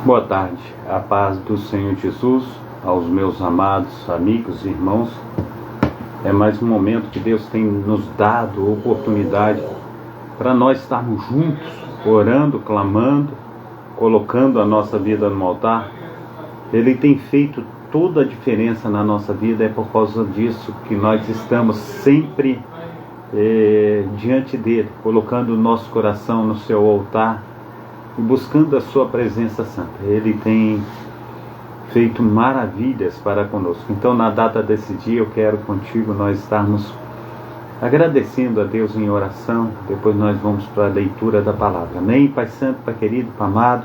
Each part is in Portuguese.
Boa tarde, a paz do Senhor Jesus, aos meus amados amigos e irmãos. É mais um momento que Deus tem nos dado oportunidade para nós estarmos juntos, orando, clamando, colocando a nossa vida no altar. Ele tem feito toda a diferença na nossa vida, é por causa disso que nós estamos sempre diante dele, colocando o nosso coração no seu altar e buscando a sua presença santa. Ele tem feito maravilhas para conosco. Então, na data desse dia, eu quero contigo nós estarmos agradecendo a Deus em oração. Depois nós vamos para a leitura da palavra. Amém? Pai Santo, Pai querido, Pai amado,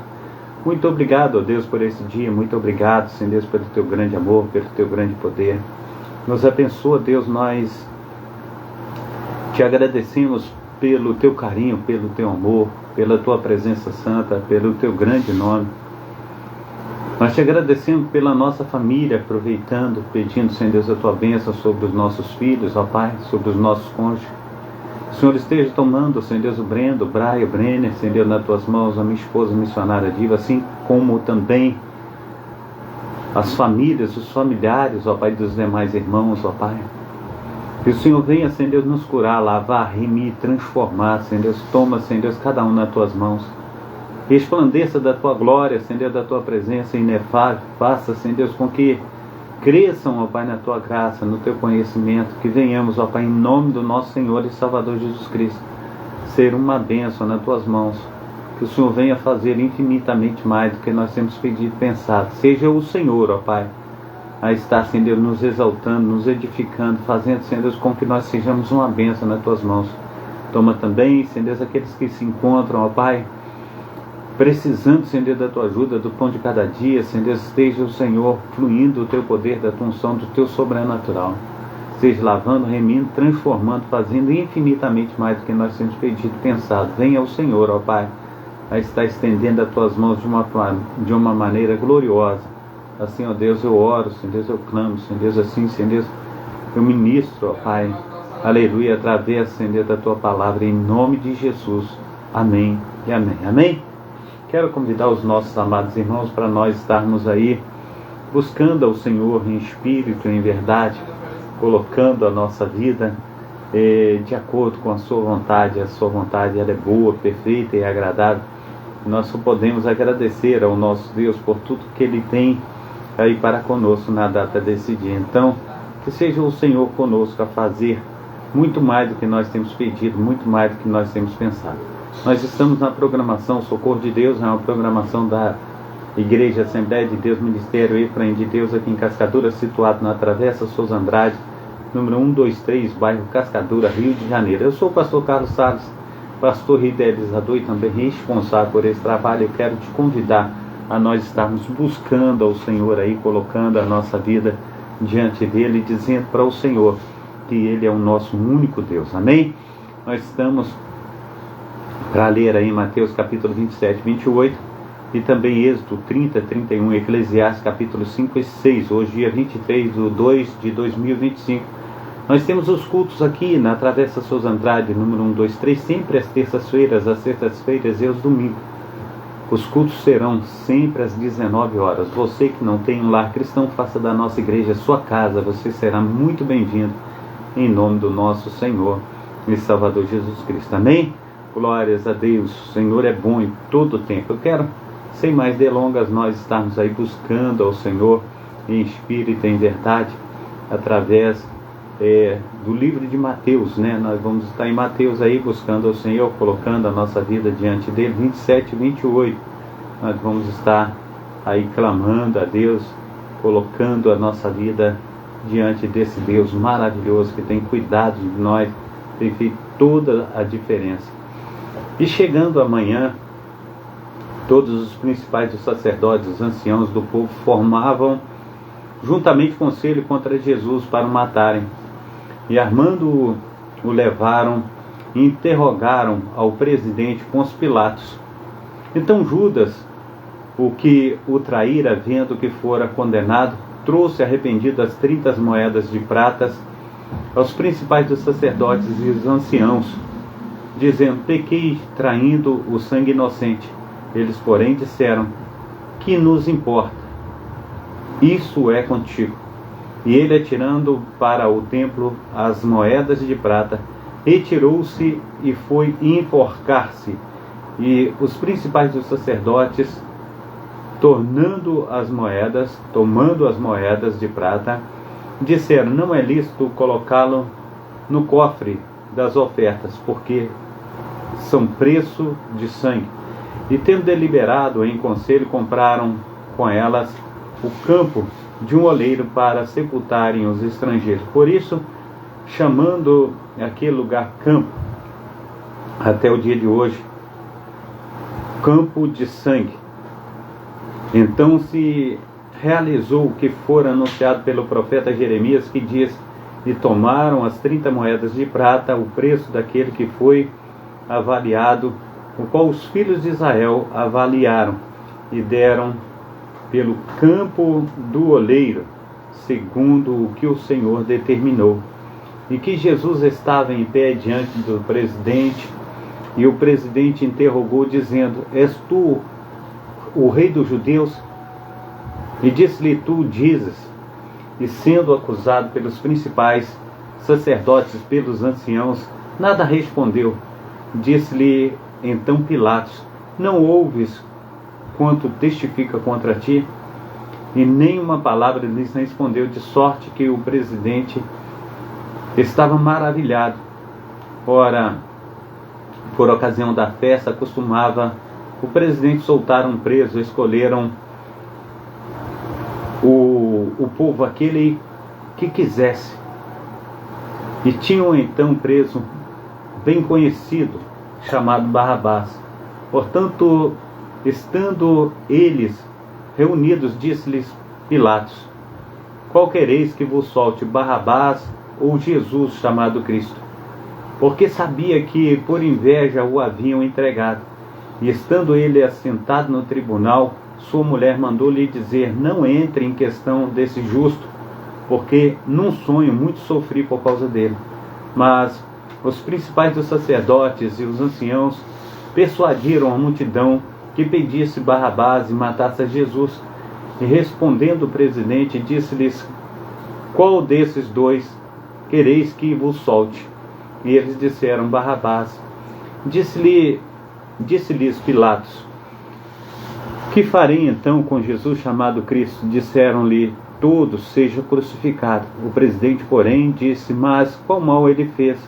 muito obrigado, ó Deus, por esse dia. Muito obrigado, Senhor Deus, pelo teu grande amor, pelo teu grande poder. Nos abençoa, Deus, nós te agradecemos pelo teu carinho, pelo teu amor, pela tua presença santa, pelo teu grande nome. Nós te agradecemos pela nossa família, aproveitando, pedindo, Senhor Deus, a tua bênção sobre os nossos filhos, ó Pai, sobre os nossos cônjuges. O Senhor esteja tomando, Senhor Deus, o Brendo, o Braia, o Brenner, Senhor Deus, nas tuas mãos, a minha esposa missionária Diva, assim como também as famílias, os familiares, ó Pai, dos demais irmãos, ó Pai. Que o Senhor venha, Senhor Deus, nos curar, lavar, remir, transformar, Senhor Deus. Toma, Senhor Deus, cada um nas tuas mãos. Resplandeça da tua glória, Senhor Deus, da tua presença inefável. Faça, Senhor Deus, com que cresçam, ó Pai, na tua graça, no teu conhecimento. Que venhamos, ó Pai, em nome do nosso Senhor e Salvador Jesus Cristo, ser uma bênção nas tuas mãos. Que o Senhor venha fazer infinitamente mais do que nós temos pedido e pensado. Seja o Senhor, ó Pai, a estar, Senhor Deus, nos exaltando, nos edificando, fazendo, Senhor Deus, com que nós sejamos uma bênção nas tuas mãos. Toma também, Senhor Deus, aqueles que se encontram, ó Pai, precisando, Senhor Deus, da tua ajuda, do pão de cada dia. Senhor Deus, esteja o Senhor fluindo o teu poder, da tua unção, do teu sobrenatural. Esteja lavando, remindo, transformando, fazendo infinitamente mais do que nós temos pedido e pensado. Venha o Senhor, ó Pai, a estar estendendo as tuas mãos de uma maneira gloriosa. Assim, ó Deus, eu oro, Senhor Deus, eu clamo, Senhor Deus, assim, Senhor Deus, eu ministro, ó Pai, aleluia, através, Senhor Deus, da tua palavra, em nome de Jesus. Amém e amém. Amém? Quero convidar os nossos amados irmãos para nós estarmos aí buscando ao Senhor em espírito, em verdade, colocando a nossa vida de acordo com a sua vontade. A sua vontade, ela é boa, perfeita e agradável. Nós só podemos agradecer ao nosso Deus por tudo que Ele tem aí para conosco na data desse dia. Então, que seja o Senhor conosco a fazer muito mais do que nós temos pedido, muito mais do que nós temos pensado. Nós estamos na programação Socorro de Deus, é uma programação da Igreja Assembleia de Deus, Ministério Efraim de Deus, aqui em Cascadura, situado na Travessa Souza Andrade, número 123, bairro Cascadura, Rio de Janeiro. Eu sou o pastor Carlos Salles, pastor idealizador e também responsável por esse trabalho. Eu quero te convidar a nós estarmos buscando ao Senhor aí, colocando a nossa vida diante dele, dizendo para o Senhor que Ele é o nosso único Deus. Amém? Nós estamos para ler aí Mateus capítulo 27, 28 e também Êxodo 30, 31, Eclesiastes capítulo 5 e 6. Hoje dia 23/2/2025. Nós temos os cultos aqui na Travessa Souza Andrade, número 123, sempre às terças-feiras, às sextas-feiras e aos domingos. Os cultos serão sempre às 19 horas. Você que não tem um lar cristão, faça da nossa igreja sua casa. Você será muito bem-vindo em nome do nosso Senhor e Salvador Jesus Cristo. Amém? Glórias a Deus. O Senhor é bom em todo o tempo. Eu quero, sem mais delongas, nós estarmos aí buscando ao Senhor em espírito e em verdade, através do livro de Mateus, né? Nós vamos estar em Mateus aí buscando ao Senhor, colocando a nossa vida diante dele. 27 e 28 nós vamos estar aí clamando a Deus, colocando a nossa vida diante desse Deus maravilhoso que tem cuidado de nós, tem feito toda a diferença. E chegando amanhã, todos os principais dos sacerdotes, os anciãos do povo, formavam juntamente conselho contra Jesus para o matarem. E armando-o, o levaram e interrogaram ao presidente Pôncio Pilatos. Então Judas, o que o traíra, vendo que fora condenado, trouxe arrependido as 30 moedas de pratas aos principais dos sacerdotes e os anciãos, dizendo: pequei traindo o sangue inocente. Eles, porém, disseram: que nos importa? Isso é contigo. E ele, atirando para o templo as moedas de prata, retirou-se e foi enforcar-se. E os principais dos sacerdotes, tomando as moedas de prata, disseram: não é lícito colocá-lo no cofre das ofertas, porque são preço de sangue. E tendo deliberado em conselho, compraram com elas o campo de um oleiro para sepultarem os estrangeiros. Por isso, chamando aquele lugar campo, até o dia de hoje, campo de sangue. Então se realizou o que fora anunciado pelo profeta Jeremias, que diz: e tomaram as 30 moedas de prata, o preço daquele que foi avaliado, o qual os filhos de Israel avaliaram, e deram pelo campo do oleiro, segundo o que o Senhor determinou. E que Jesus estava em pé diante do presidente, e o presidente interrogou, dizendo: és tu o rei dos judeus? E disse-lhe: tu dizes. E sendo acusado pelos principais sacerdotes, pelos anciãos, nada respondeu. Disse-lhe então Pilatos: não ouves quanto testifica contra ti? E nem uma palavra lhes respondeu, de sorte que o presidente estava maravilhado. Ora, por ocasião da festa, costumava o presidente soltar um preso. Escolheram o povo aquele que quisesse, e tinham então preso bem conhecido, chamado Barrabás. Portanto, estando eles reunidos, disse-lhes Pilatos: qual quereis que vos solte, Barrabás ou Jesus, chamado Cristo? Porque sabia que por inveja o haviam entregado. E estando ele assentado no tribunal, sua mulher mandou-lhe dizer: não entre em questão desse justo, porque num sonho muito sofri por causa dele. Mas os principais dos sacerdotes e os anciãos persuadiram a multidão que pedisse Barrabás e matasse a Jesus. E respondendo o presidente, disse-lhes: qual desses dois quereis que vos solte? E eles disseram: Barrabás. Disse-lhes Pilatos: que farei então com Jesus chamado Cristo? Disseram-lhe todos: seja crucificado. O presidente, porém, disse: mas qual mal ele fez?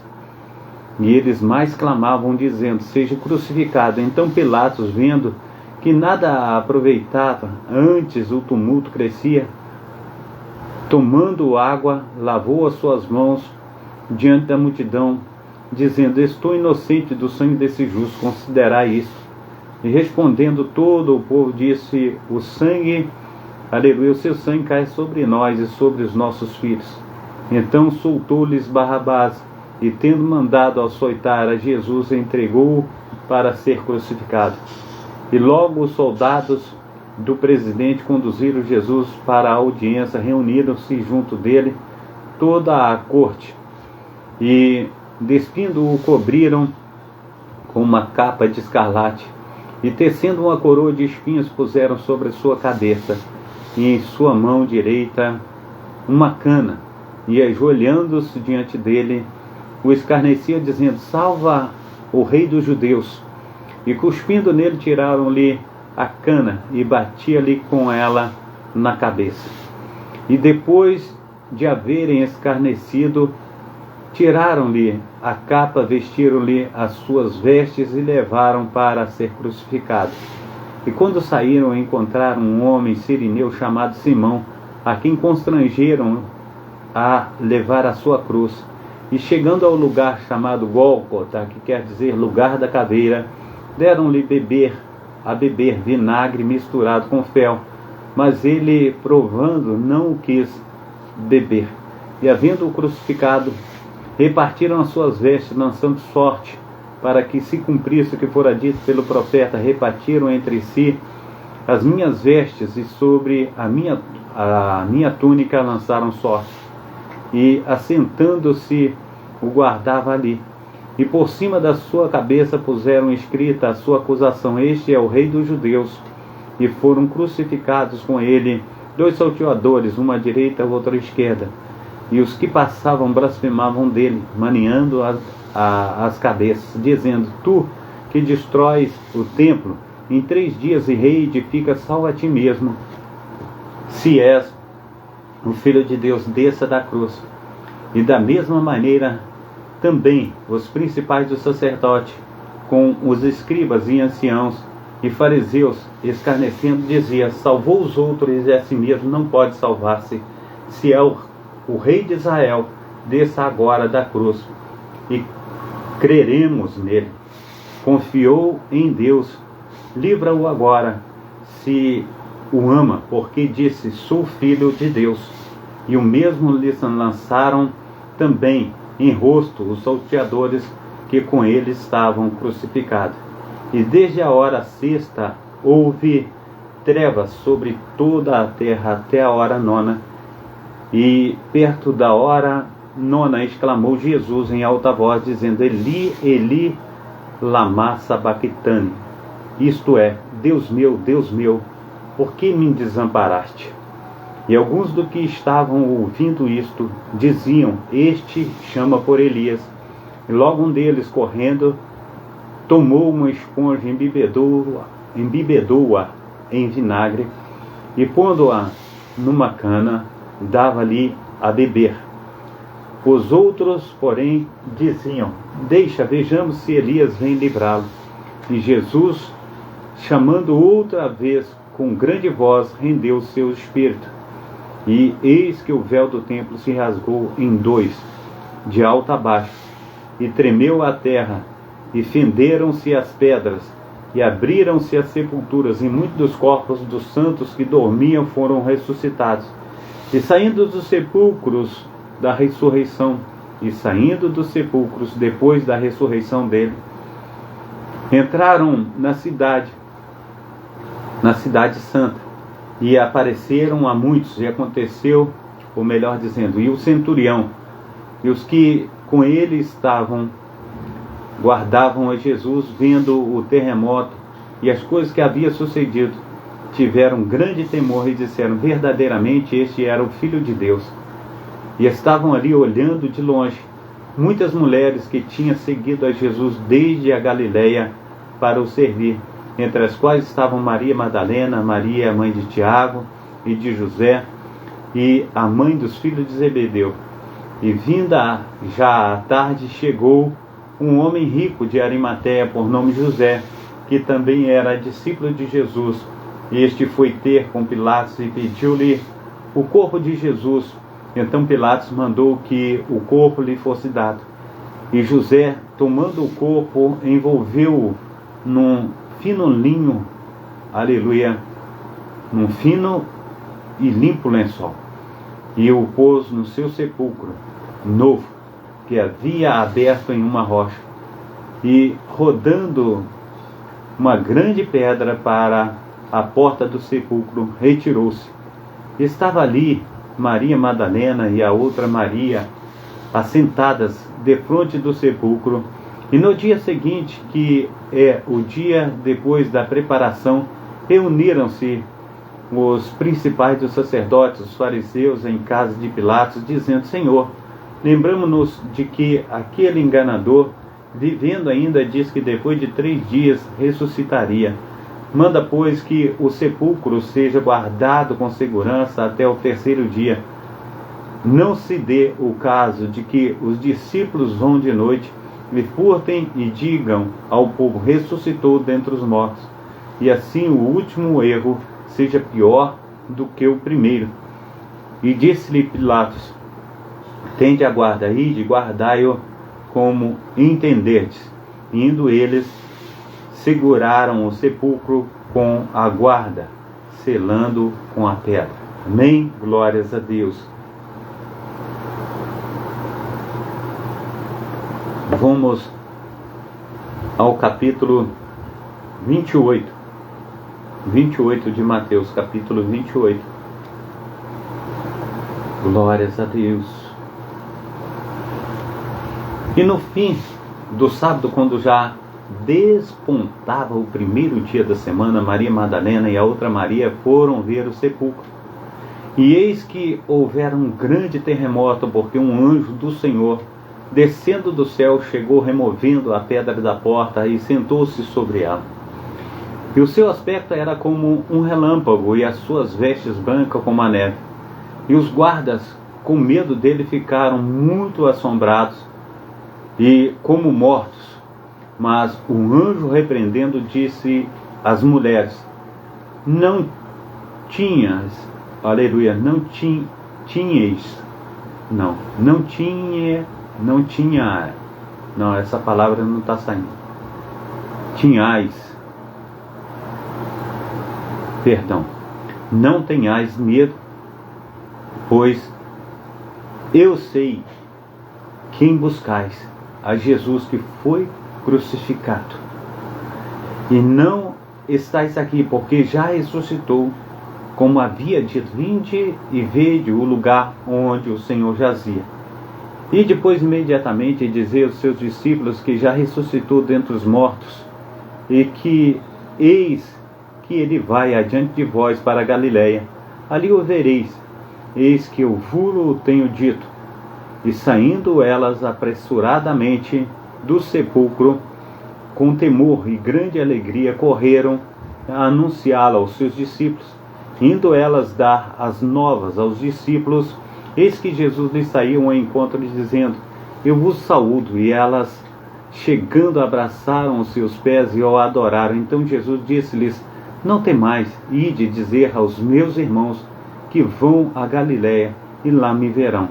E eles mais clamavam, dizendo: seja crucificado. Então Pilatos, vendo que nada aproveitava, antes o tumulto crescia, tomando água, lavou as suas mãos diante da multidão, dizendo: estou inocente do sangue desse justo, considerai isso. E respondendo todo o povo, disse: o sangue, aleluia, o seu sangue cai sobre nós e sobre os nossos filhos. Então soltou-lhes Barrabás, e tendo mandado açoitar a Jesus, entregou-o para ser crucificado. E logo os soldados do presidente conduziram Jesus para a audiência, reuniram-se junto dele toda a corte, e despindo-o, cobriram com uma capa de escarlate, e tecendo uma coroa de espinhos, puseram sobre a sua cabeça, e em sua mão direita uma cana, e ajoelhando-se diante dele, o escarnecia, dizendo: salva o rei dos judeus. E cuspindo nele, tiraram-lhe a cana e batia-lhe com ela na cabeça. E depois de haverem escarnecido, tiraram-lhe a capa, vestiram-lhe as suas vestes e levaram para ser crucificado. E quando saíram, encontraram um homem sirineu chamado Simão, a quem constrangeram a levar a sua cruz. E chegando ao lugar chamado Gólgota, que quer dizer lugar da caveira, deram-lhe a beber vinagre misturado com fel, mas ele, provando, não o quis beber. E havendo-o crucificado, repartiram as suas vestes, lançando sorte, para que se cumprisse o que fora dito pelo profeta: repartiram entre si as minhas vestes, e sobre a minha túnica lançaram sorte. E assentando-se, o guardava ali. E por cima da sua cabeça puseram escrita a sua acusação: este é o rei dos judeus. e foram crucificados com ele 2 salteadores, uma à direita e outra à esquerda. E os que passavam blasfemavam dele, maniando as cabeças, dizendo: Tu que destróis o templo, em 3 dias e reedifica, salva a ti mesmo. Se és o Filho de Deus, desça da cruz. E da mesma maneira também os principais dos sacerdotes, com os escribas e anciãos e fariseus, escarnecendo, dizia: Salvou os outros e a si mesmo não pode salvar-se. Se é o Rei de Israel, desça agora da cruz e creremos nele. Confiou em Deus, livra-o agora, se o ama, porque disse: Sou filho de Deus. E o mesmo lhes lançaram também em rosto os salteadores que com ele estavam crucificados. E desde a hora 6ª houve trevas sobre toda a terra até a hora 9ª. E perto da hora 9ª exclamou Jesus em alta voz, dizendo: Eli, Eli, lama sabachthani. Isto é: Deus meu, por que me desamparaste? E alguns do que estavam ouvindo isto diziam: Este chama por Elias. E logo um deles, correndo, tomou uma esponja, embebedou-a em vinagre e, pondo-a numa cana, dava-lhe a beber. Os outros, porém, diziam: Deixa, vejamos se Elias vem livrá-lo. E Jesus, chamando outra vez com grande voz, rendeu o seu espírito. E eis que o véu do templo se rasgou em 2, de alto a baixo, e tremeu a terra, e fenderam-se as pedras, e abriram-se as sepulturas, e muitos dos corpos dos santos que dormiam foram ressuscitados. E saindo dos sepulcros da ressurreição, depois da ressurreição dele, entraram na cidade santa, e apareceram a muitos. E aconteceu, ou melhor dizendo, e o centurião e os que com ele estavam guardavam a Jesus, vendo o terremoto e as coisas que havia sucedido, tiveram grande temor e disseram: Verdadeiramente este era o Filho de Deus. E estavam ali olhando de longe muitas mulheres que tinham seguido a Jesus desde a Galileia para o servir, entre as quais estavam Maria Madalena, Maria, mãe de Tiago e de José, e a mãe dos filhos de Zebedeu. E vinda já à tarde, chegou um homem rico de Arimateia, por nome José, que também era discípulo de Jesus. Este foi ter com Pilatos e pediu-lhe o corpo de Jesus. Então Pilatos mandou que o corpo lhe fosse dado. E José, tomando o corpo, envolveu-o num fino linho, aleluia, num fino e limpo lençol, e o pôs no seu sepulcro novo, que havia aberto em uma rocha, e rodando uma grande pedra para a porta do sepulcro, retirou-se. Estava ali Maria Madalena e a outra Maria, assentadas defronte do sepulcro. E no dia seguinte, que é o dia depois da preparação, reuniram-se os principais dos sacerdotes, os fariseus, em casa de Pilatos, dizendo: Senhor, lembramo-nos de que aquele enganador, vivendo ainda, diz que depois de 3 dias ressuscitaria. Manda, pois, que o sepulcro seja guardado com segurança até o 3º dia. Não se dê o caso de que os discípulos vão de noite, lhe furtem e digam ao povo: ressuscitou dentre os mortos, e assim o último erro seja pior do que o primeiro. E disse-lhe Pilatos: Tende a guarda, ide, guardai-o como entenderdes. Indo eles, seguraram o sepulcro com a guarda, selando com a pedra. Amém? Glórias a Deus. Vamos ao capítulo 28 de Mateus, capítulo 28. Glórias a Deus. E no fim do sábado, quando já despontava o primeiro dia da semana, Maria Madalena e a outra Maria foram ver o sepulcro. E eis que houvera um grande terremoto, porque um anjo do Senhor, descendo do céu, chegou removendo a pedra da porta e sentou-se sobre ela. E o seu aspecto era como um relâmpago, e as suas vestes brancas como a neve. E os guardas, com medo dele, ficaram muito assombrados e como mortos. Mas o anjo, repreendendo, disse às mulheres: não tinhas, aleluia, não tinhas, não, essa palavra não está saindo. Tinhais, perdão, não tenhais medo, pois eu sei quem buscais, a Jesus que foi crucificado. E não estáis aqui, porque já ressuscitou, como havia dito. Vinde e vede o lugar onde o Senhor jazia. E depois imediatamente dizer aos seus discípulos que já ressuscitou dentre os mortos, e que eis que ele vai adiante de vós para a Galiléia. Ali o vereis. Eis que eu vos tenho dito. E saindo elas apressuradamente do sepulcro, com temor e grande alegria, correram a anunciá-la aos seus discípulos. Indo elas dar as novas aos discípulos, eis que Jesus lhes saiu ao encontro, dizendo: eu vos saúdo. E elas, chegando, abraçaram os seus pés e o adoraram. Então Jesus disse-lhes: não temais, ide dizer aos meus irmãos que vão a Galiléia, e lá me verão.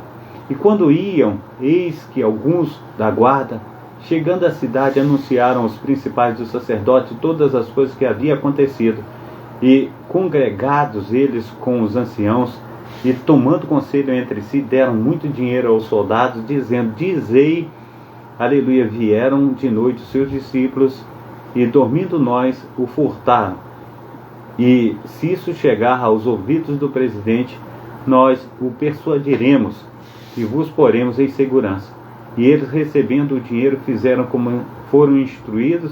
E quando iam, eis que alguns da guarda, chegando à cidade, anunciaram aos principais dos sacerdotes todas as coisas que havia acontecido. E congregados eles com os anciãos, e tomando conselho entre si, deram muito dinheiro aos soldados, dizendo: dizei, aleluia, vieram de noite os seus discípulos, e dormindo nós o furtaram. E se isso chegar aos ouvidos do presidente, nós o persuadiremos e vos poremos em segurança. E eles, recebendo o dinheiro, fizeram como foram instruídos,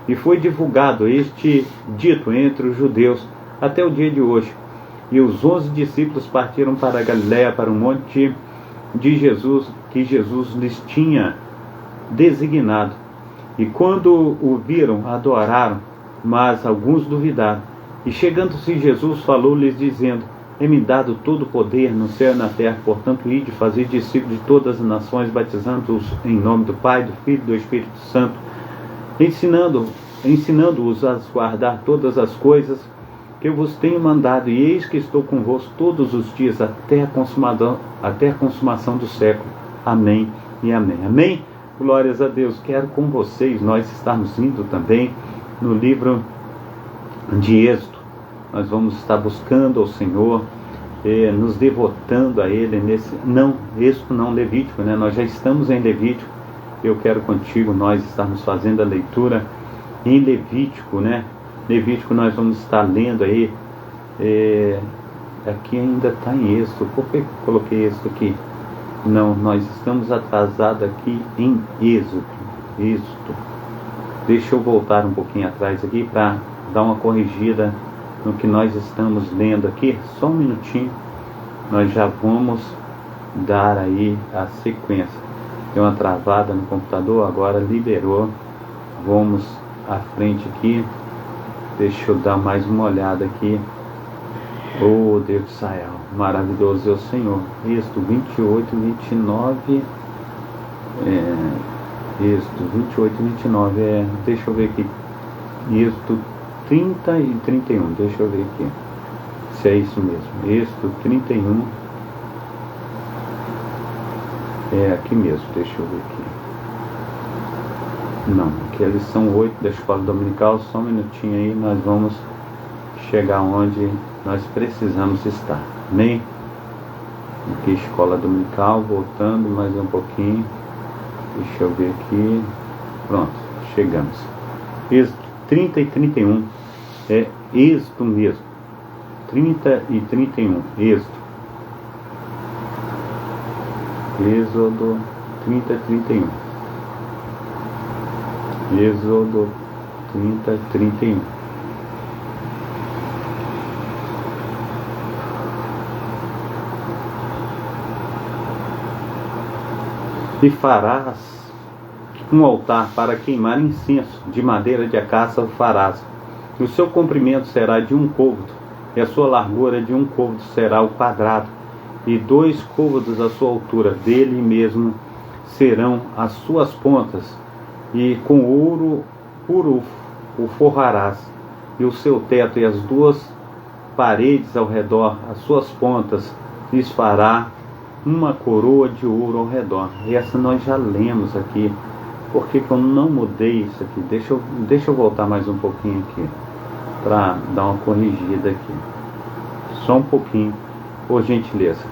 e foi divulgado este dito entre os judeus até o dia de hoje. E os 11 discípulos partiram para a Galiléia, para o monte de Jesus, que Jesus lhes tinha designado. E quando o viram, adoraram, mas alguns duvidaram. E chegando-se Jesus, falou-lhes, dizendo: é-me dado todo o poder no céu e na terra, portanto, ide fazer discípulos de todas as nações, batizando-os em nome do Pai, do Filho e do Espírito Santo, ensinando-os a guardar todas as coisas que eu vos tenho mandado, e eis que estou convosco todos os dias até a consumação do século. Amém e amém. Amém? Glórias a Deus. Quero com vocês, nós estamos indo também no livro de Êxodo. Nós vamos estar buscando ao Senhor, nos devotando a Ele Êxodo não, Levítico, né? Nós já estamos em Levítico. Eu quero contigo, nós estamos fazendo a leitura em Levítico, né? Levítico nós vamos estar lendo aí, aqui ainda está em Êxodo. Por que eu coloquei Êxodo aqui? Não, nós estamos atrasados aqui em Êxodo. Deixa eu voltar um pouquinho atrás aqui para dar uma corrigida no que nós estamos lendo aqui. Só um minutinho, nós já vamos dar aí a sequência. Deu uma travada no computador, agora liberou. Vamos à frente aqui. Deixa eu dar mais uma olhada aqui. Oh, Deus de Israel, maravilhoso é o Senhor. Êxodo 28, 29. Êxodo 28, 29. Deixa eu ver aqui. Êxodo 30 e 31. Deixa eu ver aqui se é isso mesmo. Êxodo 31. É aqui mesmo. Deixa eu ver aqui. Não, aqui é a lição 8 da escola dominical. Só um minutinho aí, nós vamos chegar onde nós precisamos estar. Amém? Aqui, escola dominical, voltando mais um pouquinho. Deixa eu ver aqui. Pronto, chegamos. Êxodo 30 e 31. É Êxodo mesmo. 30 e 31. Êxodo 30 e 31. Êxodo 30, 31. E farás um altar para queimar incenso, de madeira de acácia o farás. E o seu comprimento será de 1 côvado, e a sua largura de 1 côvado será o quadrado, e 2 côvados a sua altura. Dele mesmo serão as suas pontas, e com ouro puro o forrarás, e o seu teto e as 2 paredes ao redor, as suas pontas, lhes fará uma coroa de ouro ao redor. E essa nós já lemos aqui. Por que eu não mudei isso aqui? Deixa eu voltar mais um pouquinho aqui, para dar uma corrigida aqui. Só um pouquinho, por gentileza.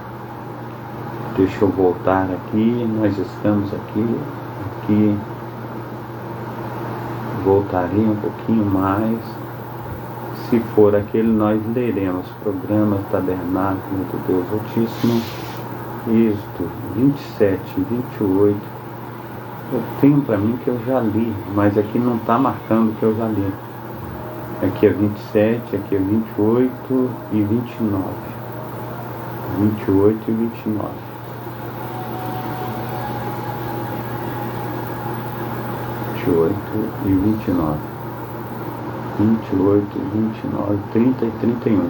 Deixa eu voltar aqui. Nós estamos aqui. Voltarei um pouquinho mais. Se for aquele, nós leremos. Programa Tabernáculo do Deus Altíssimo. Êxodo 27, 28. Eu tenho para mim que eu já li, mas aqui não está marcando que eu já li. Aqui é 27, aqui é 28 e 29. 28 e 29. 28 e 29. 28 e 29, 30 e 31.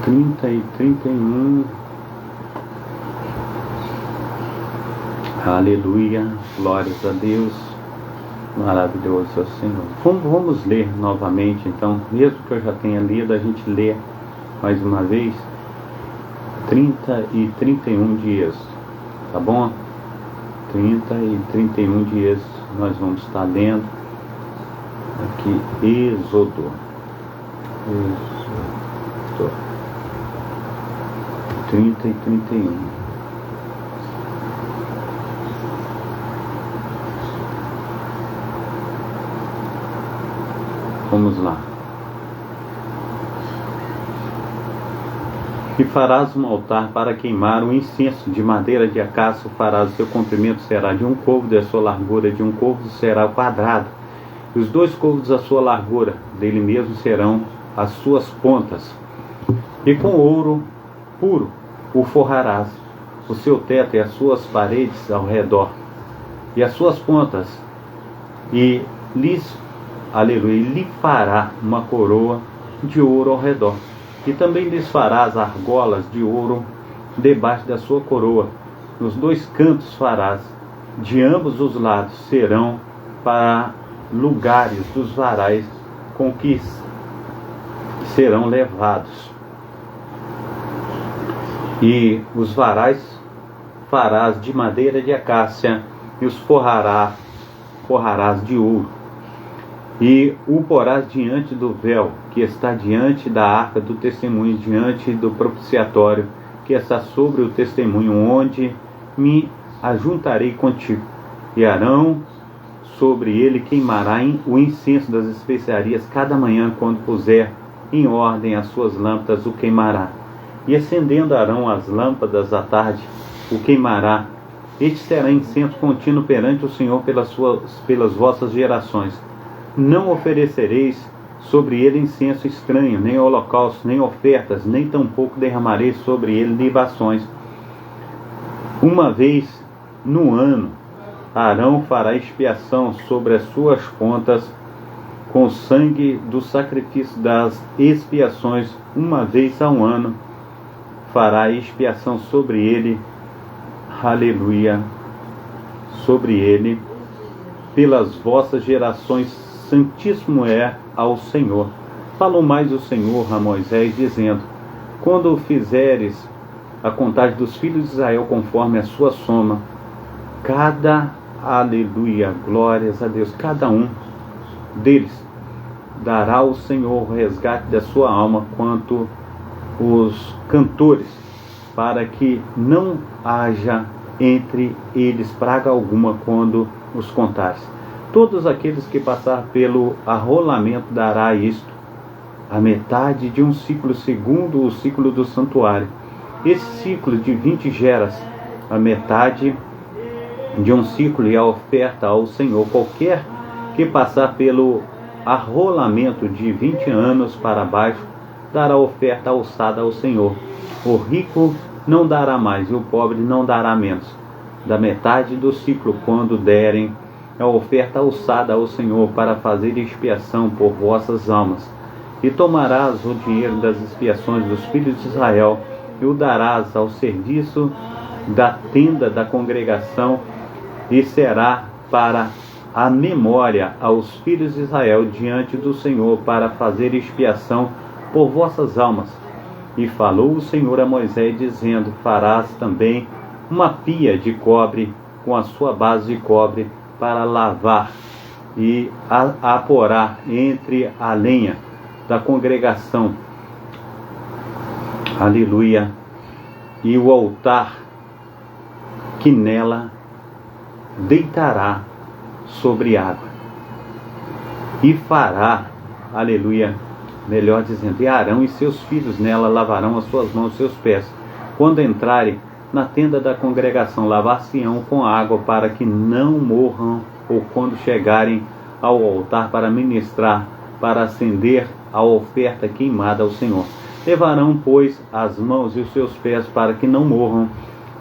Trinta e 31. Aleluia, glórias a Deus, maravilhoso é o Senhor. Vamos ler novamente, então, mesmo que eu já tenha lido, a gente lê mais uma vez. 30 e 31 de Êxodo, tá bom? 30 e 31 de Êxodo, nós vamos estar lendo aqui. Êxodo 30 e 31. Vamos lá. E farás um altar para queimar o incenso, de madeira de acácia farás. O seu comprimento será de 1 côvado, e a sua largura de 1 côvado será quadrado. E os 2 côvados a sua largura, dele mesmo serão as suas pontas. E com ouro puro o forrarás, o seu teto e as suas paredes ao redor, e as suas pontas, e lhe fará uma coroa de ouro ao redor. E também lhes farás argolas de ouro debaixo da sua coroa. Nos 2 cantos farás, de ambos os lados serão para lugares dos varais com que serão levados. E os varais farás de madeira de acácia, e os forrarás de ouro. E o porás diante do véu, que está diante da arca do testemunho, diante do propiciatório, que está sobre o testemunho, onde me ajuntarei contigo. E Arão sobre ele queimará o incenso das especiarias cada manhã, quando puser em ordem as suas lâmpadas, o queimará. E acendendo Arão as lâmpadas à tarde, o queimará. Este será incenso contínuo perante o Senhor pelas vossas gerações. Não oferecereis sobre ele incenso estranho, nem holocaustos, nem ofertas, nem tampouco derramareis sobre ele libações. Uma vez no ano, Arão fará expiação sobre as suas pontas com o sangue do sacrifício das expiações. Uma vez ao ano fará expiação sobre ele, aleluia, sobre ele, pelas vossas gerações. Santíssimo é ao Senhor. Falou mais o Senhor a Moisés, dizendo: quando fizeres a contagem dos filhos de Israel conforme a sua soma, aleluia, glórias a Deus, cada um deles dará ao Senhor o resgate da sua alma, quanto os cantores, para que não haja entre eles praga alguma quando os contares. Todos aqueles que passar pelo arrolamento dará isto, a metade de um ciclo segundo o ciclo do santuário. Esse ciclo de 20 geras, a metade de um ciclo, e a oferta ao Senhor. Qualquer que passar pelo arrolamento de 20 anos para baixo, dará oferta alçada ao Senhor. O rico não dará mais, e o pobre não dará menos. Da metade do ciclo, quando derem a oferta alçada ao Senhor, para fazer expiação por vossas almas. E tomarás o dinheiro das expiações dos filhos de Israel, e o darás ao serviço da tenda da congregação, e será para a memória aos filhos de Israel diante do Senhor, para fazer expiação por vossas almas. E falou o Senhor a Moisés, dizendo: farás também uma pia de cobre, com a sua base de cobre, para lavar e aporar entre a lenha da congregação. Aleluia. E o altar que nela deitará sobre água. E fará, aleluia, melhor dizendo, e Arão e seus filhos nela lavarão as suas mãos e seus pés. Quando entrarem na tenda da congregação, lavar-se-ão com água, para que não morram, ou quando chegarem ao altar para ministrar, para acender a oferta queimada ao Senhor. Levarão, pois, as mãos e os seus pés, para que não morram,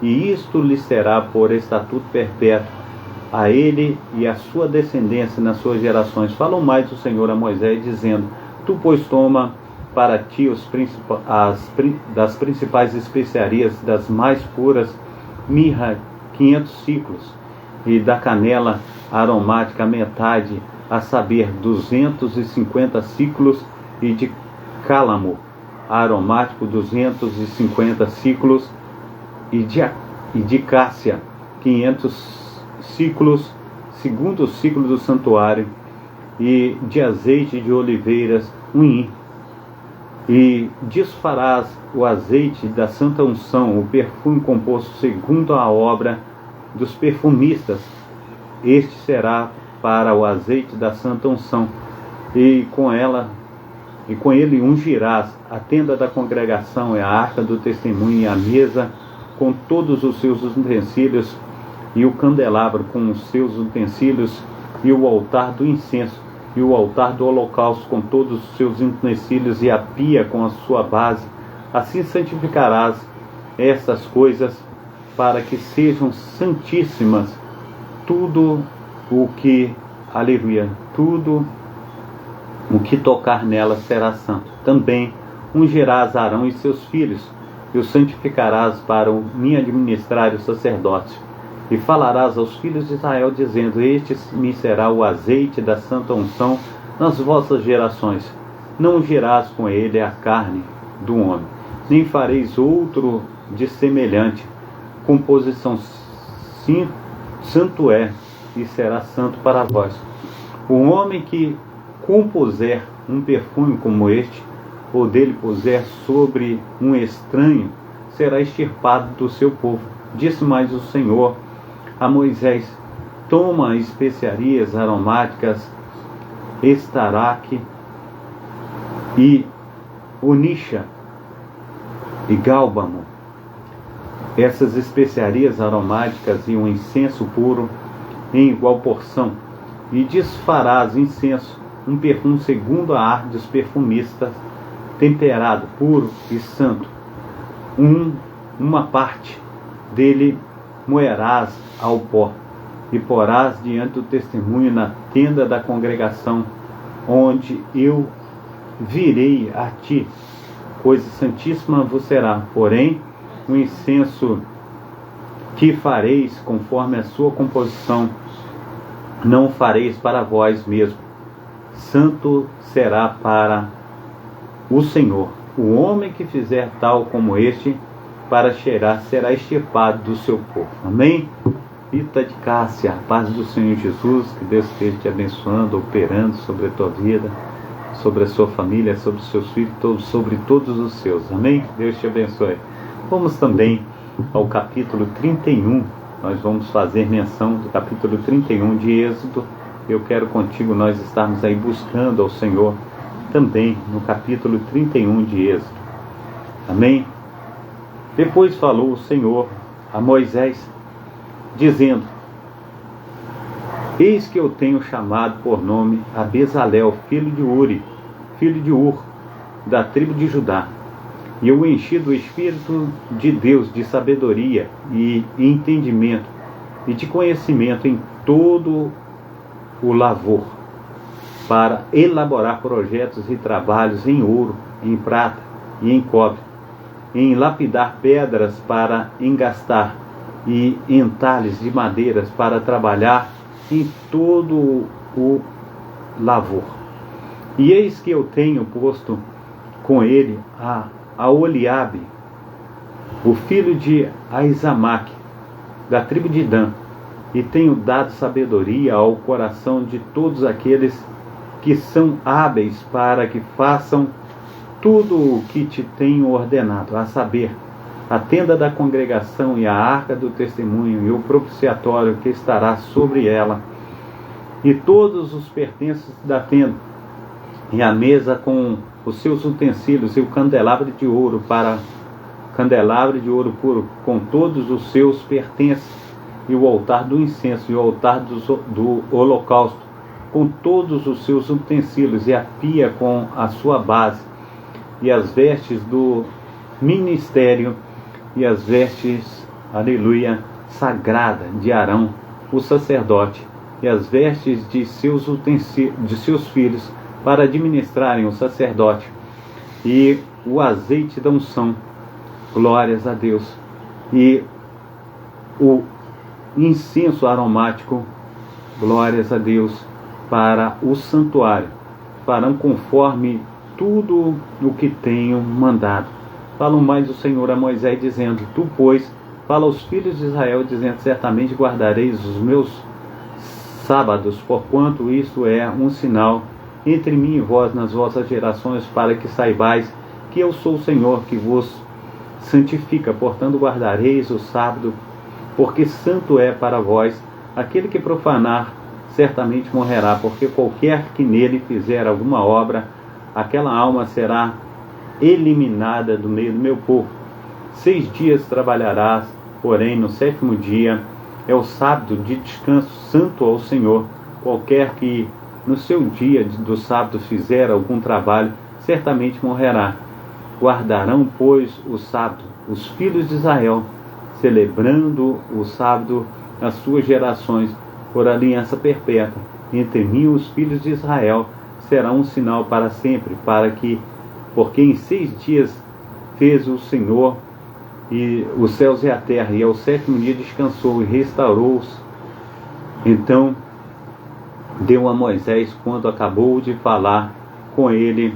e isto lhe será por estatuto perpétuo, a ele e a sua descendência nas suas gerações. Falou mais o Senhor a Moisés, dizendo: tu, pois, toma para ti das principais especiarias, das mais puras, mirra 500 ciclos, e da canela aromática metade, a saber, 250 ciclos, e de cálamo aromático 250 ciclos, e de cássia 500 ciclos, segundo o ciclo do santuário, e de azeite de oliveiras 1 hin. E desfarás o azeite da santa unção, o perfume composto segundo a obra dos perfumistas. Este será para o azeite da santa unção, e com ele ungirás a tenda da congregação, e a arca do testemunho, e a mesa com todos os seus utensílios, e o candelabro com os seus utensílios, e o altar do incenso, e o altar do holocausto com todos os seus utensílios, e a pia com a sua base. Assim santificarás estas coisas, para que sejam santíssimas. Tudo o que, aleluia, tudo o que tocar nelas será santo. Também ungirás Arão e seus filhos, e os santificarás para me administrar o sacerdócio. E falarás aos filhos de Israel, dizendo: este me será o azeite da santa unção nas vossas gerações. Não ungirás com ele a carne do homem, nem fareis outro de semelhante. Composição santo é, e será santo para vós. O homem que compuser um perfume como este, ou dele puser sobre um estranho, será extirpado do seu povo. Disse mais o Senhor a Moisés: toma especiarias aromáticas, estaraque e onixa e gálbano, essas especiarias aromáticas e um incenso puro em igual porção, e desfarás incenso, um perfume segundo a arte dos perfumistas, temperado, puro e santo. Uma parte dele moerás ao pó, e porás diante do testemunho na tenda da congregação, onde eu virei a ti. Coisa santíssima vos será. Porém, o incenso que fareis conforme a sua composição, não o fareis para vós mesmo. Santo será para o Senhor. O homem que fizer tal como este, para cheirar, será extirpado do seu povo. Amém? Vita de Cássia, a paz do Senhor Jesus, que Deus esteja te abençoando, operando sobre a tua vida, sobre a sua família, sobre os seus filhos, sobre todos os seus. Amém? Deus te abençoe. Vamos também ao capítulo 31. Nós vamos fazer menção do capítulo 31 de Êxodo, eu quero contigo nós estarmos aí buscando ao Senhor também no capítulo 31 de Êxodo. Amém? Depois falou o Senhor a Moisés, dizendo: eis que eu tenho chamado por nome a Bezalel, filho de Uri, filho de Ur, da tribo de Judá, e eu o enchi do Espírito de Deus, de sabedoria e entendimento, e de conhecimento em todo o lavor, para elaborar projetos e trabalhos em ouro, em prata e em cobre, em lapidar pedras para engastar, e entalhes de madeiras para trabalhar em todo o lavor. E eis que eu tenho posto com ele a Oliabe, o filho de Aizamaque, da tribo de Dan, e tenho dado sabedoria ao coração de todos aqueles que são hábeis para que façam tudo o que te tenho ordenado, a saber, a tenda da congregação e a arca do testemunho e o propiciatório que estará sobre ela, e todos os pertences da tenda, e a mesa com os seus utensílios, e o candelabro de ouro puro, com todos os seus pertences, e o altar do incenso, e o altar do holocausto, com todos os seus utensílios, e a pia com a sua base, e as vestes do ministério, e as vestes, aleluia, sagrada de Arão, o sacerdote, e as vestes de seus utensílios, de seus filhos, para administrarem o sacerdote, e o azeite da unção, glórias a Deus, e o incenso aromático, glórias a Deus, para o santuário. Farão conforme tudo o que tenho mandado. Falam mais o Senhor a Moisés, dizendo: tu, pois, fala aos filhos de Israel, dizendo: certamente guardareis os meus sábados, porquanto isto é um sinal entre mim e vós nas vossas gerações, para que saibais que eu sou o Senhor que vos santifica. Portanto, guardareis o sábado, porque santo é para vós. Aquele que profanar certamente morrerá, porque qualquer que nele fizer alguma obra, aquela alma será eliminada do meio do meu povo. 6 dias trabalharás, porém no 7º dia é o sábado de descanso santo ao Senhor. Qualquer que no seu dia do sábado fizer algum trabalho, certamente morrerá. Guardarão, pois, o sábado os filhos de Israel, celebrando o sábado as suas gerações, por aliança perpétua. Entre mim e os filhos de Israel será um sinal para sempre, porque em 6 dias fez o Senhor e os céus e a terra, e ao 7º dia descansou e restaurou-os. Então deu a Moisés, quando acabou de falar com ele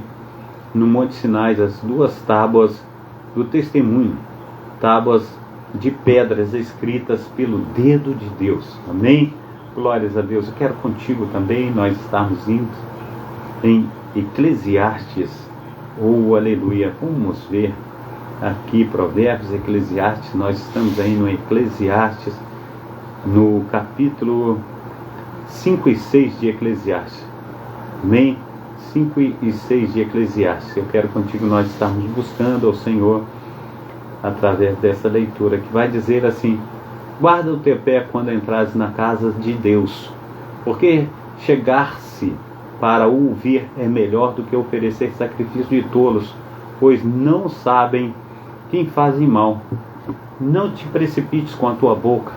no Monte Sinai, as 2 tábuas do testemunho, tábuas de pedras escritas pelo dedo de Deus. Amém? Glórias a Deus. Eu quero contigo também nós estarmos indo em Eclesiastes, aleluia, vamos ver aqui Provérbios, Eclesiastes. Nós estamos aí no Eclesiastes, no capítulo 5 e 6 de Eclesiastes. Amém? 5 e 6 de Eclesiastes. Eu quero contigo nós estarmos buscando ao Senhor através dessa leitura, que vai dizer assim: guarda o teu pé quando entrares na casa de Deus, porque chegar-se para ouvir é melhor do que oferecer sacrifício de tolos, pois não sabem quem fazem mal. Não te precipites com a tua boca,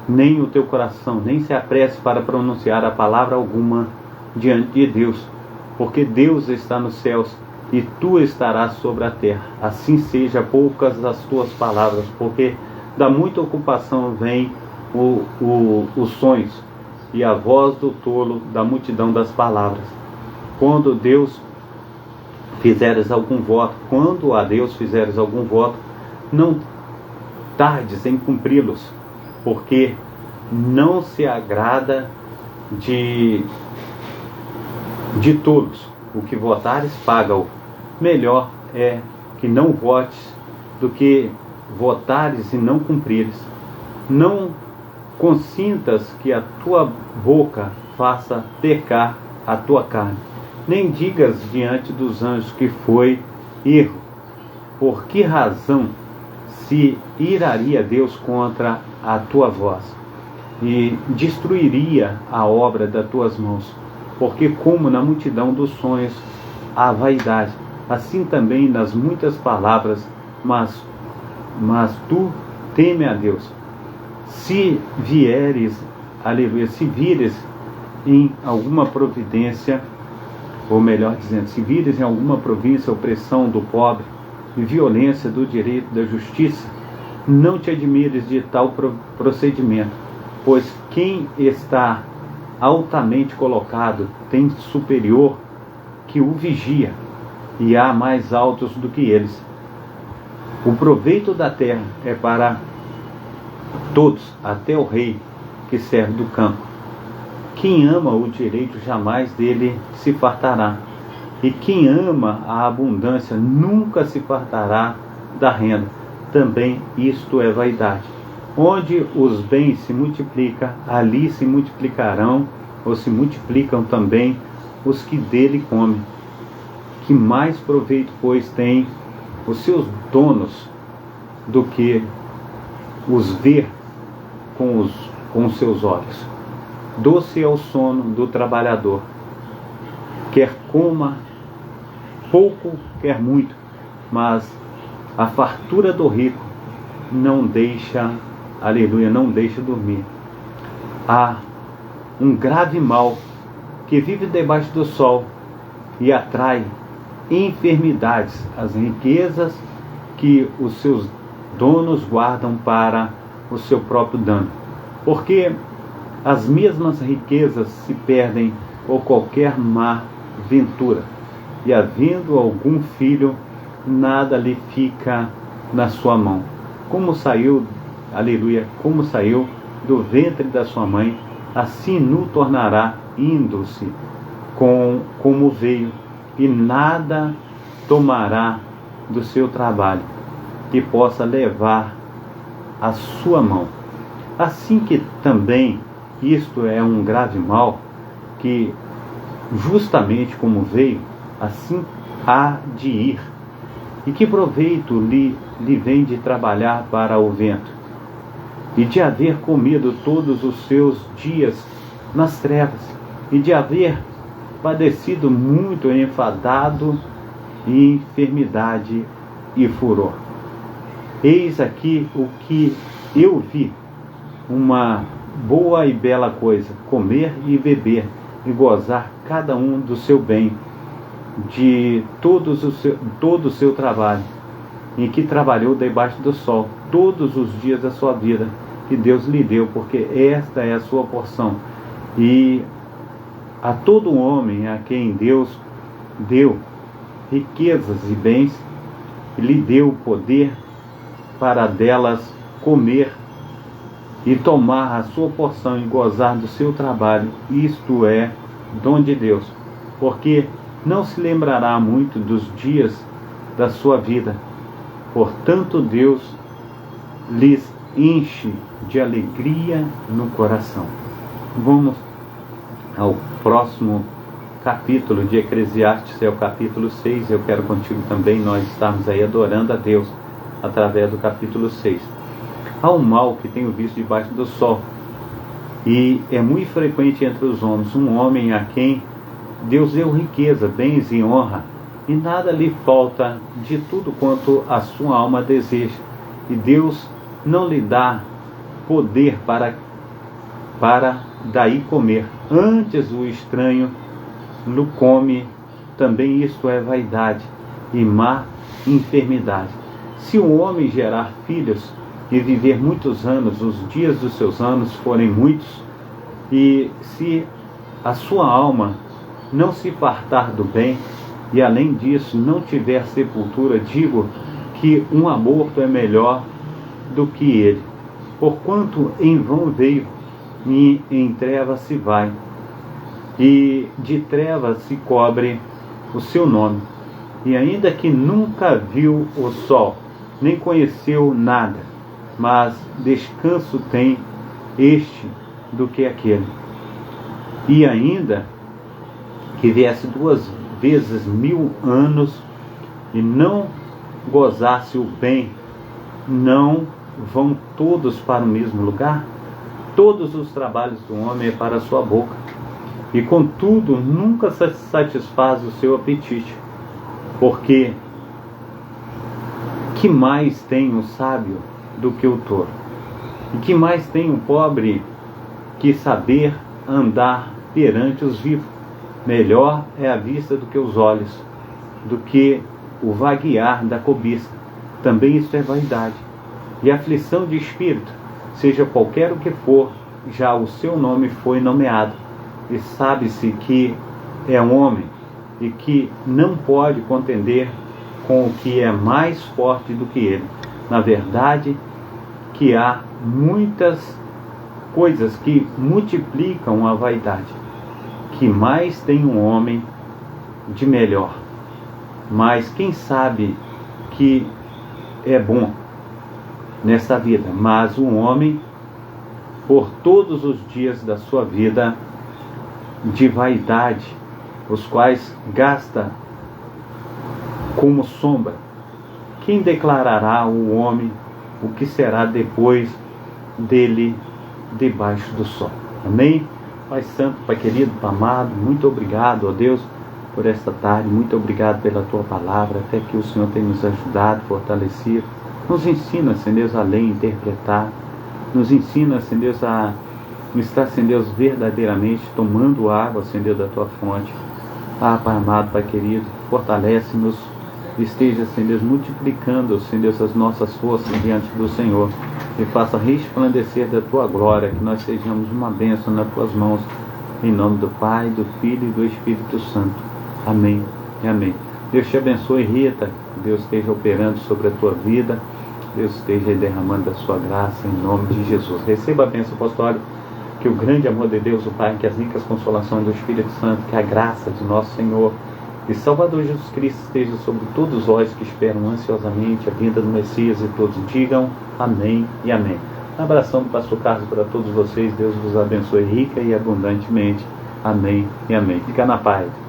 nem o teu coração, nem se apresse para pronunciar a palavra alguma diante de Deus, porque Deus está nos céus e tu estarás sobre a terra. Assim seja poucas as tuas palavras, porque da muita ocupação vem os sonhos, e a voz do tolo da multidão das palavras. Quando a Deus fizeres algum voto, não tardes em cumpri-los, porque não se agrada de tolos. O que votares, paga-o. Melhor é que não votes do que votares e não cumprires. Não consintas que a tua boca faça pecar a tua carne. Nem digas diante dos anjos que foi erro. Por que razão se iraria Deus contra a tua voz e destruiria a obra das tuas mãos? Porque como na multidão dos sonhos há vaidade, assim também nas muitas palavras, mas tu teme a Deus. Se vieres, aleluia, se vires em alguma providência, ou melhor dizendo, se vires em alguma província opressão do pobre e violência do direito da justiça, não te admires de tal procedimento, pois quem está altamente colocado tem superior que o vigia, e há mais altos do que eles. O proveito da terra é para todos, até o rei que serve do campo. Quem ama o direito jamais dele se fartará, e quem ama a abundância nunca se fartará da renda. Também isto é vaidade. Onde os bens se multiplicam, ali se multiplicarão, ou se multiplicam também os que dele comem. Que mais proveito, pois, têm os seus donos do que os ver com os seus olhos? Doce é o sono do trabalhador, quer coma pouco, quer muito, mas a fartura do rico não deixa, aleluia, não deixa dormir. Há um grave mal que vive debaixo do sol e atrai enfermidades, as riquezas que os seus donos guardam para o seu próprio dano. Porque as mesmas riquezas se perdem por qualquer má ventura, e havendo algum filho, nada lhe fica na sua mão. Como saiu, aleluia, como saiu do ventre da sua mãe, assim no tornará, indo-se como veio, e nada tomará do seu trabalho que possa levar a sua mão. Assim que também isto é um grave mal, que justamente como veio, assim há de ir. E que proveito lhe vem de trabalhar para o vento, e de haver comido todos os seus dias nas trevas, e de haver padecido muito, enfadado, e enfermidade e furor? Eis aqui o que eu vi, uma boa e bela coisa, comer e beber, e gozar cada um do seu bem, de todo o seu trabalho, em que trabalhou debaixo do sol, todos os dias da sua vida, que Deus lhe deu, porque esta é a sua porção. E a todo homem a quem Deus deu riquezas e bens, lhe deu o poder para delas comer e tomar a sua porção e gozar do seu trabalho. Isto é dom de Deus, porque não se lembrará muito dos dias da sua vida. Portanto, Deus lhes enche de alegria no coração. Vamos ao próximo capítulo de Eclesiastes, é o capítulo 6. Eu quero contigo também nós estarmos aí adorando a Deus através do capítulo 6. Há um mal que tenho visto debaixo do sol, e é muito frequente entre os homens, um homem a quem Deus deu riqueza, bens e honra, e nada lhe falta de tudo quanto a sua alma deseja, e Deus não lhe dá poder para daí comer. Antes o estranho no come, também isto é vaidade e má enfermidade. Se o homem gerar filhos e viver muitos anos, os dias dos seus anos forem muitos, e se a sua alma não se fartar do bem, e além disso não tiver sepultura, digo que um aborto é melhor do que ele. Porquanto em vão veio, e em trevas se vai, e de trevas se cobre o seu nome. E ainda que nunca viu o sol, nem conheceu nada, mas descanso tem este do que aquele. e ainda que viesse 2 vezes 1000 anos e não gozasse o bem, não vão todos para o mesmo lugar? Todos os trabalhos do homem é para a sua boca, e contudo nunca satisfaz o seu apetite. Porque que mais tem o sábio do que o tolo? E que mais tem o pobre que saber andar perante os vivos? Melhor é a vista do que os olhos, do que o vaguear da cobiça. Também isto é vaidade. E aflição de espírito, seja qualquer o que for, já o seu nome foi nomeado. E sabe-se que é um homem e que não pode contender com o que é mais forte do que ele. Na verdade, que há muitas coisas que multiplicam a vaidade. Que mais tem um homem de melhor? Mas quem sabe que é bom nesta vida? Mas um homem, por todos os dias da sua vida de vaidade, os quais gasta como sombra, quem declarará o homem o que será depois dele debaixo do sol? Amém? Pai Santo, Pai querido, Pai amado, muito obrigado, ó Deus, por esta tarde. Muito obrigado pela Tua palavra, até que o Senhor tem nos ajudado, fortalecido. Nos ensina, Senhor Deus, a ler e interpretar. Nos ensina, Senhor Deus, a estar, Senhor Deus, verdadeiramente tomando água, Senhor Deus, da Tua fonte. Ah, Pai amado, Pai querido, fortalece-nos. Esteja, Senhor Deus, multiplicando, Senhor Deus, as nossas forças diante do Senhor. E faça resplandecer da Tua glória, que nós sejamos uma bênção nas Tuas mãos. Em nome do Pai, do Filho e do Espírito Santo. Amém e amém. Deus te abençoe, Rita. Deus esteja operando sobre a tua vida. Deus esteja derramando a sua graça em nome de Jesus. Receba a bênção apostólica. Que o grande amor de Deus, o Pai, que as ricas consolações do Espírito Santo, que a graça de nosso Senhor e Salvador Jesus Cristo esteja sobre todos nós que esperam ansiosamente a vinda do Messias, e todos digam amém e amém. Um abração do pastor Carlos para todos vocês. Deus vos abençoe rica e abundantemente. Amém e amém. Fica na paz.